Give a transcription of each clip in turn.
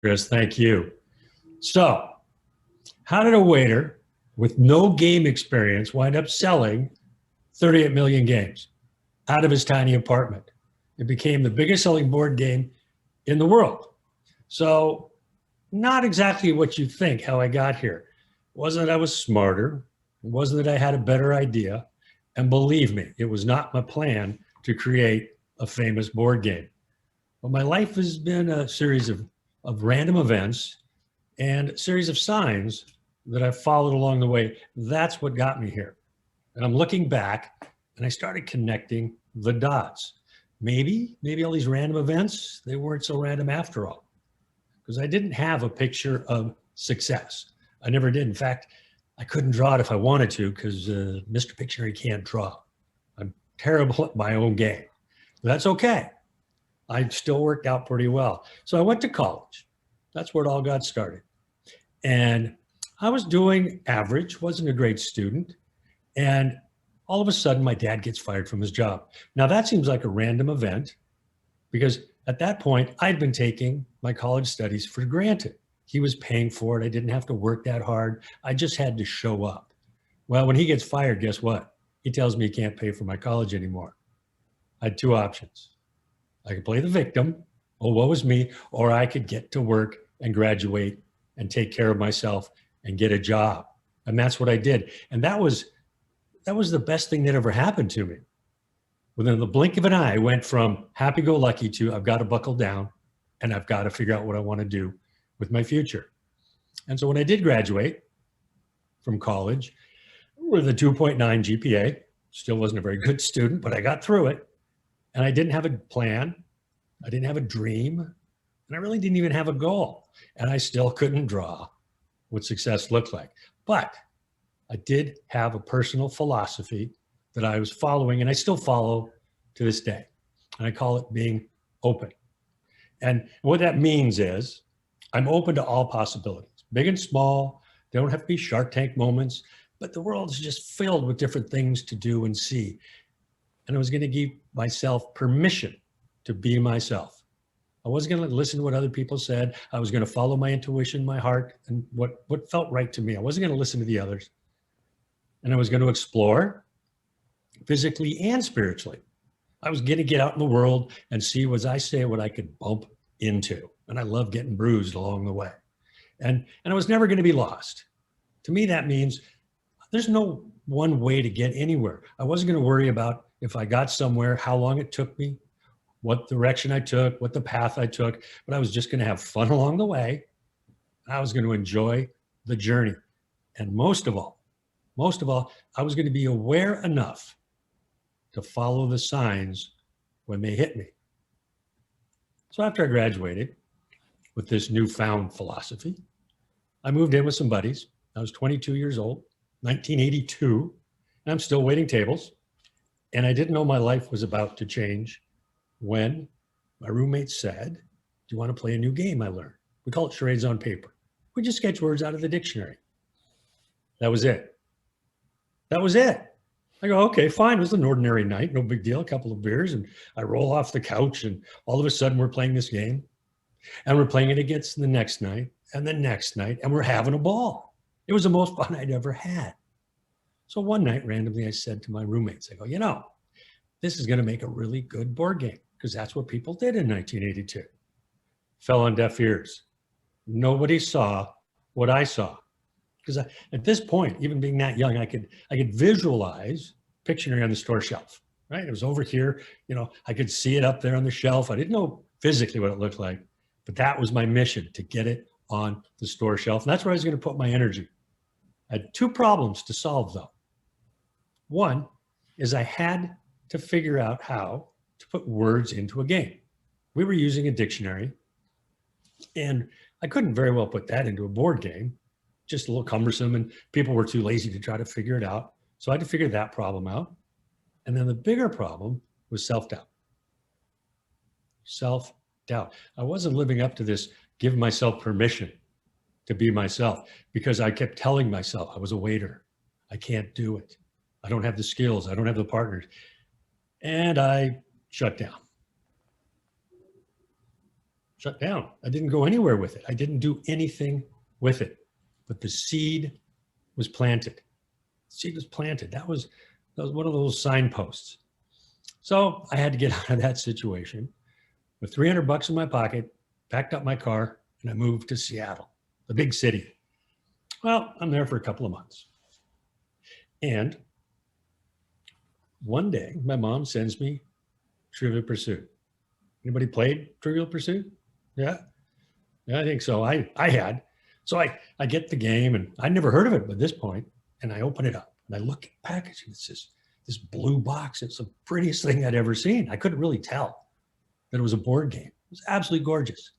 Chris, thank you. So, how did a waiter with no game experience wind up selling 38 million games out of his tiny apartment? It became the biggest selling board game in the world. So, not exactly what you think how I got here. It wasn't that I was smarter, it wasn't that I had a better idea. And believe me, it was not my plan to create a famous board game. But my life has been a series of random events and a series of signs that I've followed along the way. That's what got me here. And I'm looking back and I started connecting the dots. Maybe all these random events, they weren't so random after all, because I didn't have a picture of success. I never did. In fact, I couldn't draw it if I wanted to because Mr. Pictionary can't draw. I'm terrible at my own game. But that's okay. I still worked out pretty well. So I went to college. That's where it all got started. And I was doing average, wasn't a great student. And all of a sudden, my dad gets fired from his job. Now, that seems like a random event because at that point, I'd been taking my college studies for granted. He was paying for it. I didn't have to work that hard. I just had to show up. Well, when he gets fired, guess what? He tells me he can't pay for my college anymore. I had two options. I could play the victim, oh, woe is me, or I could get to work and graduate and take care of myself and get a job. And that's what I did. And that was the best thing that ever happened to me. Within the blink of an eye, I went from happy-go-lucky to I've got to buckle down and I've got to figure out what I want to do with my future. And so when I did graduate from college with a 2.9 GPA, still wasn't a very good student, but I got through it. And I didn't have a plan. I didn't have a dream. And I really didn't even have a goal. And I still couldn't draw what success looked like. But I did have a personal philosophy that I was following, and I still follow to this day. And I call it being open. And what that means is I'm open to all possibilities, big and small. They don't have to be Shark Tank moments, but the world is just filled with different things to do and see. And I was going to give myself permission to be myself. I wasn't going to listen to what other people said. I was going to follow my intuition, my heart, and what felt right to me. I wasn't going to listen to the others. And I was going to explore physically and spiritually. I was going to get out in the world and see, as I say, what I could bump into. And I love getting bruised along the way. And I was never going to be lost. To me, that means there's no one way to get anywhere. I wasn't going to worry about if I got somewhere, how long it took me, what direction I took, what the path I took, but I was just going to have fun along the way. I was going to enjoy the journey. And most of all, I was going to be aware enough to follow the signs when they hit me. So after I graduated with this newfound philosophy, I moved in with some buddies. I was 22 years old, 1982, and I'm still waiting tables. And I didn't know my life was about to change when my roommate said, do you want to play a new game I learned? We call it charades on paper. We just sketch words out of the dictionary. That was it. That was it. I go, okay, fine. It was an ordinary night. No big deal. A couple of beers. And I roll off the couch and all of a sudden we're playing this game. And we're playing it against the next night and the next night. And we're having a ball. It was the most fun I'd ever had. So one night, randomly, I said to my roommates, I go, this is going to make a really good board game because that's what people did in 1982. Fell on deaf ears. Nobody saw what I saw. Because at this point, even being that young, I could visualize Pictionary on the store shelf, right? It was over here, I could see it up there on the shelf. I didn't know physically what it looked like, but that was my mission, to get it on the store shelf. And that's where I was going to put my energy. I had two problems to solve, though. One is I had to figure out how to put words into a game. We were using a dictionary, and I couldn't very well put that into a board game, just a little cumbersome, and people were too lazy to try to figure it out. So I had to figure that problem out. And then the bigger problem was self-doubt. Self-doubt. I wasn't living up to this, give myself permission to be myself, because I kept telling myself I was a waiter. I can't do it. I don't have the skills. I don't have the partners. And I shut down. shut down. I didn't go anywhere with it. I didn't do anything with it. But the seed was planted. The seed was planted. That was one of those signposts. So I had to get out of that situation with $300 in my pocket, packed up my car, and I moved to Seattle, the big city. Well, I'm there for a couple of months. And one day, my mom sends me Trivial Pursuit. Anybody played Trivial Pursuit? Yeah, I think so. I had. So I get the game, and I'd never heard of it by this point, and I open it up, and I look at the package, and it's this blue box. It's the prettiest thing I'd ever seen. I couldn't really tell that it was a board game. It was absolutely gorgeous.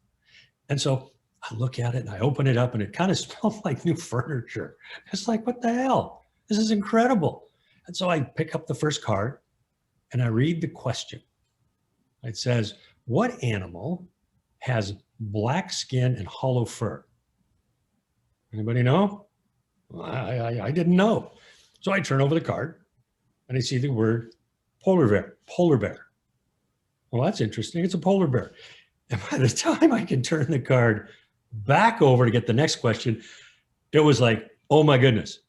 And so I look at it, and I open it up, and it kind of smelled like new furniture. It's like, what the hell? This is incredible. And so I pick up the first card, and I read the question. It says, what animal has black skin and hollow fur? Anybody know? Well, I didn't know. So I turn over the card, and I see the word polar bear. Polar bear. Well, that's interesting. It's a polar bear. And by the time I can turn the card back over to get the next question, it was like, oh my goodness,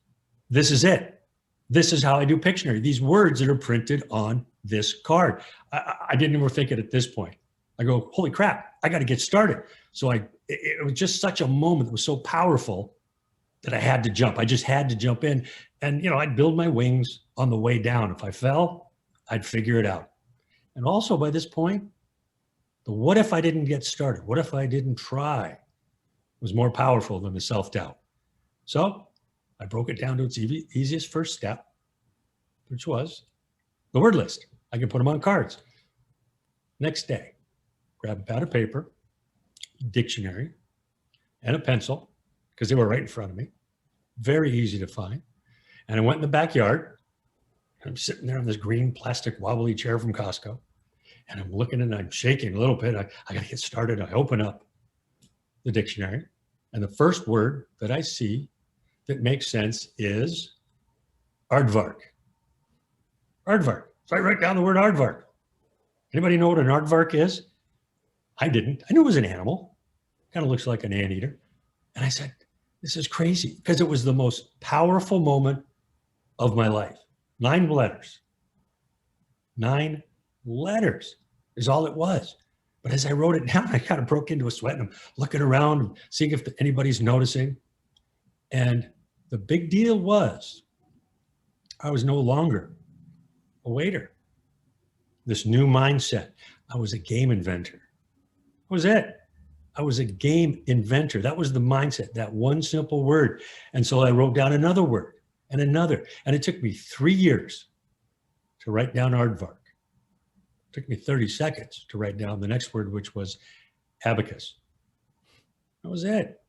this is it. This is how I do Pictionary. These words that are printed on this card. I didn't even think it at this point. I go, holy crap, I got to get started. So it was just such a moment that was so powerful that I had to jump. I just had to jump in. And, I'd build my wings on the way down. If I fell, I'd figure it out. And also by this point, the what if I didn't get started? What if I didn't try? Was more powerful than the self-doubt. So I broke it down to its easiest first step, which was the word list. I could put them on cards. Next day, grab a pad of paper, dictionary, and a pencil, because they were right in front of me. Very easy to find. And I went in the backyard. I'm sitting there on this green plastic wobbly chair from Costco. And I'm looking and I'm shaking a little bit. I got to get started. I open up the dictionary. And the first word that I see that makes sense is aardvark. Aardvark. So I write down the word aardvark. Anybody know what an aardvark is? I didn't. I knew it was an animal. Kind of looks like an anteater. And I said, this is crazy, because it was the most powerful moment of my life. 9 letters. 9 letters is all it was. But as I wrote it down, I kind of broke into a sweat, and I'm looking around, seeing if anybody's noticing. And the big deal was I was no longer a waiter. This new mindset. I was a game inventor. That was it. I was a game inventor. That was the mindset, that one simple word. And so I wrote down another word and another. And it took me 3 years to write down aardvark. It took me 30 seconds to write down the next word, which was abacus. That was it.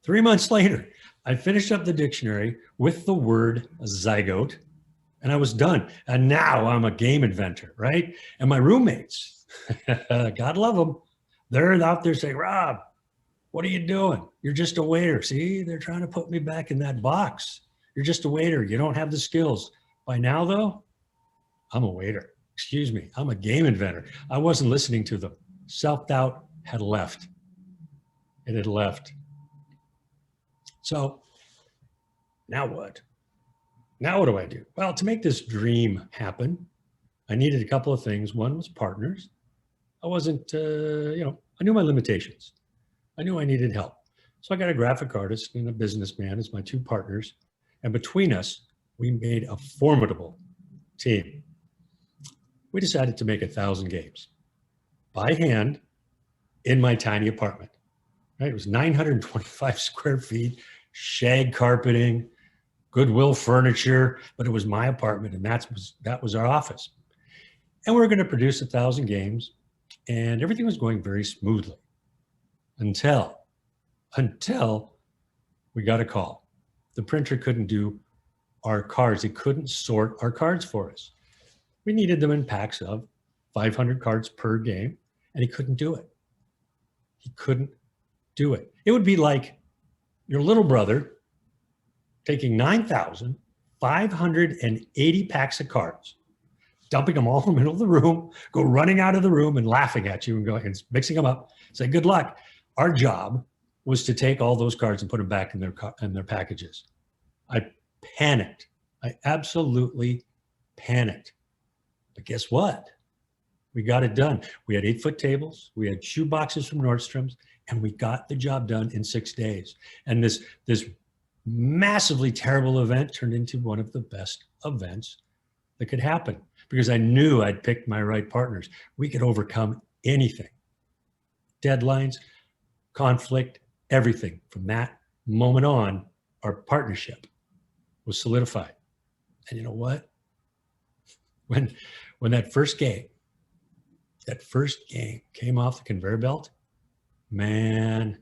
3 months later, I finished up the dictionary with the word zygote, and I was done. And now I'm a game inventor, right? And my roommates, God love them, they're out there saying, Rob, what are you doing? You're just a waiter. See, they're trying to put me back in that box. You're just a waiter. You don't have the skills. By now, though, I'm a waiter. Excuse me. I'm a game inventor. I wasn't listening to them. Self-doubt had left. It had left. So now what? Now what do I do? Well, to make this dream happen, I needed a couple of things. One was partners. I wasn't, I knew my limitations. I knew I needed help. So I got a graphic artist and a businessman as my 2 partners. And between us, we made a formidable team. We decided to make 1,000 games by hand in my tiny apartment. Right? It was 925 square feet, shag carpeting, Goodwill furniture, but it was my apartment, and that was our office. And we were going to produce 1,000 games, and everything was going very smoothly until we got a call. The printer couldn't do our cards. It couldn't sort our cards for us. We needed them in packs of 500 cards per game, and he couldn't do it. He couldn't do it. It would be like your little brother taking 9,580 packs of cards, dumping them all in the middle of the room, go running out of the room and laughing at you and going and mixing them up, say, good luck. Our job was to take all those cards and put them back in their packages. I panicked. I absolutely panicked. But guess what? We got it done. We had 8-foot tables. We had shoe boxes from Nordstrom's, and we got the job done in 6 days. And this massively terrible event turned into one of the best events that could happen because I knew I'd picked my right partners. We could overcome anything. Deadlines, conflict, everything. From that moment on, our partnership was solidified. And you know what? When that first game came off the conveyor belt, man,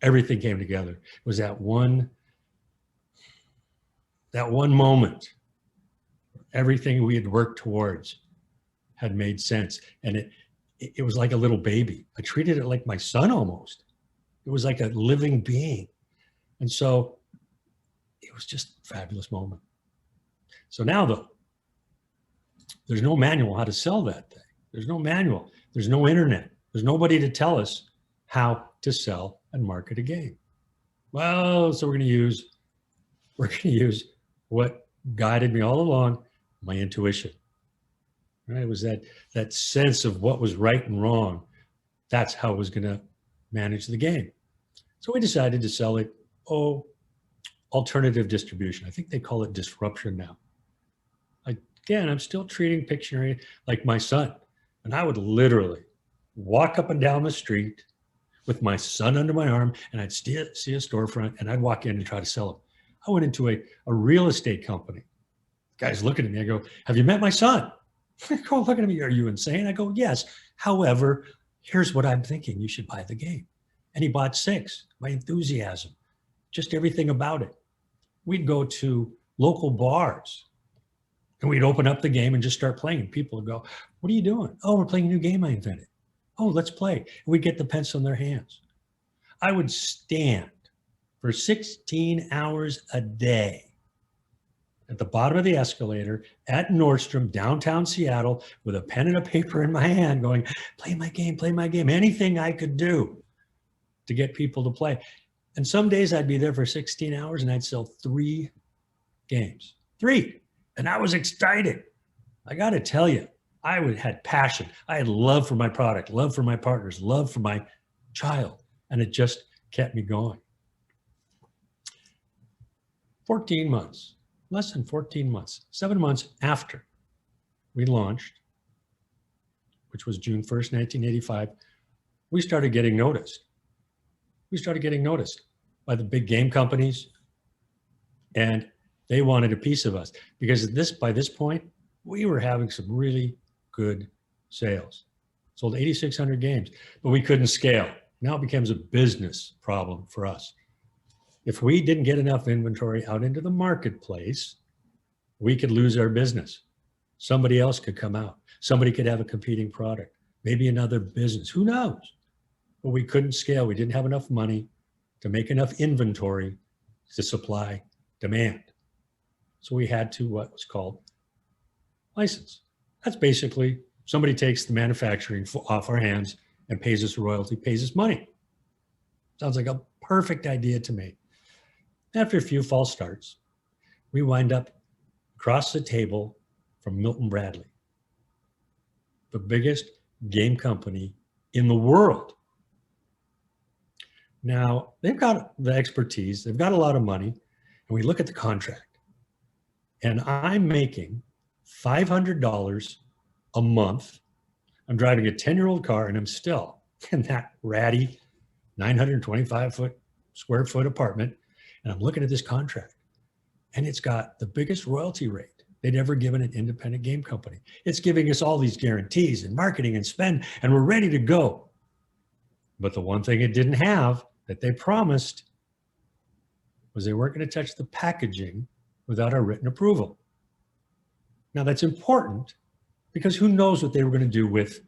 everything came together. It was that one moment, everything we had worked towards had made sense. And it was like a little baby. I treated it like my son almost. It was like a living being. And so it was just a fabulous moment. So now though, there's no manual how to sell that thing. There's no manual. There's no internet. There's nobody to tell us how to sell and market a game. Well, so we're going to use what guided me all along, my intuition. Right? It was that sense of what was right and wrong. That's how I was going to manage the game. So we decided to sell it, alternative distribution. I think they call it disruption now. Again, I'm still treating Pictionary like my son. And I would literally walk up and down the street with my son under my arm, and I'd see a storefront, and I'd walk in and try to sell them. I went into a real estate company. The guy's looking at me. I go, have you met my son? They go, looking at me, are you insane? I go, yes. However, here's what I'm thinking. You should buy the game. And he bought 6. My enthusiasm, just everything about it. We'd go to local bars, and we'd open up the game and just start playing. And people would go, what are you doing? Oh, we're playing a new game I invented. Oh, let's play. And we'd get the pencil in their hands. I would stand for 16 hours a day at the bottom of the escalator at Nordstrom, downtown Seattle, with a pen and a paper in my hand going, play my game, anything I could do to get people to play. And some days I'd be there for 16 hours and I'd sell 3 games. 3. And I was excited. I got to tell you, I had passion. I had love for my product, love for my partners, love for my child. And it just kept me going. 14 months, less than 14 months, 7 months after we launched, which was June 1st, 1985, we started getting noticed. We started getting noticed by the big game companies, and they wanted a piece of us because by this point, we were having some really good sales. Sold 8,600 games, but we couldn't scale. Now it becomes a business problem for us. If we didn't get enough inventory out into the marketplace, we could lose our business. Somebody else could come out. Somebody could have a competing product, maybe another business, who knows? But we couldn't scale. We didn't have enough money to make enough inventory to supply demand. So we had to what was called license. That's basically somebody takes the manufacturing off our hands and pays us a royalty, pays us money. Sounds like a perfect idea to me. After a few false starts, we wind up across the table from Milton Bradley, the biggest game company in the world. Now, they've got the expertise, they've got a lot of money, and we look at the contract, and I'm making $500 a month. I'm driving a 10-year-old car, and I'm still in that ratty 925 square foot apartment, and I'm looking at this contract, and it's got the biggest royalty rate they'd ever given an independent game company. It's giving us all these guarantees and marketing and spend, and we're ready to go. But the one thing it didn't have that they promised was they weren't going to touch the packaging without our written approval. Now that's important because who knows what they were going to do with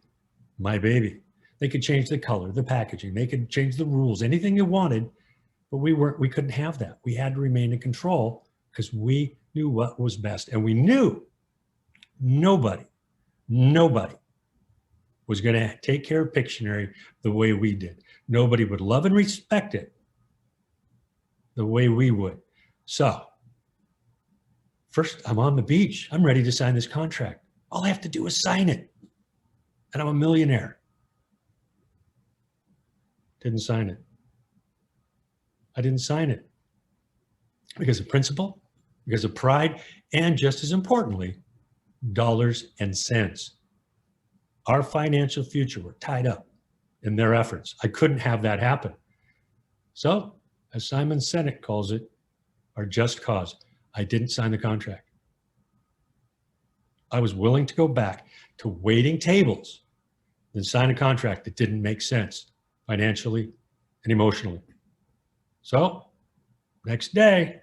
my baby. They could change the color, the packaging, they could change the rules, anything they wanted, but we couldn't have that. We had to remain in control because we knew what was best. And we knew nobody was going to take care of Pictionary the way we did. Nobody would love and respect it the way we would. So first, I'm on the beach. I'm ready to sign this contract. All I have to do is sign it. And I'm a millionaire. Didn't sign it. I didn't sign it because of principle, because of pride, and just as importantly, dollars and cents. Our financial future were tied up in their efforts. I couldn't have that happen. So, as Simon Sinek calls it, our just cause, I didn't sign the contract. I was willing to go back to waiting tables than sign a contract that didn't make sense financially and emotionally. So, next day,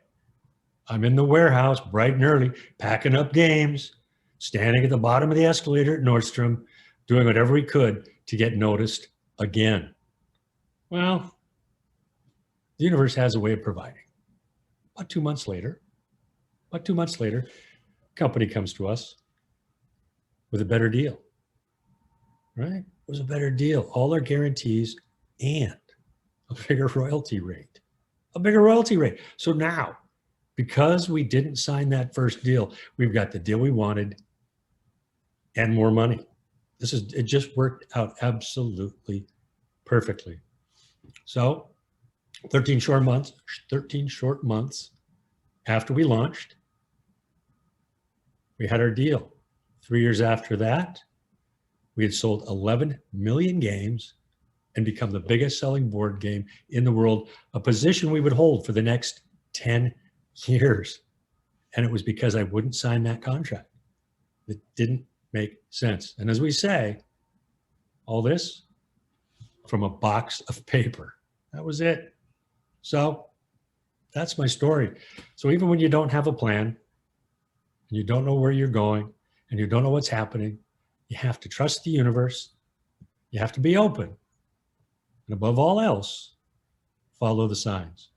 I'm in the warehouse bright and early, packing up games, standing at the bottom of the escalator at Nordstrom, doing whatever we could to get noticed again. Well, the universe has a way of providing. About 2 months later, company comes to us with a better deal, right? It was a better deal. All our guarantees and a bigger royalty rate. So now, because we didn't sign that first deal, we've got the deal we wanted and more money. It just worked out absolutely perfectly. So 13 short months after we launched, we had our deal. 3 years after that, we had sold 11 million games and become the biggest selling board game in the world, a position we would hold for the next 10 years. And it was because I wouldn't sign that contract. It didn't make sense. And as we say, all this from a box of paper. That was it. So that's my story. So even when you don't have a plan, and you don't know where you're going, and you don't know what's happening, you have to trust the universe. You have to be open. And above all else, follow the signs.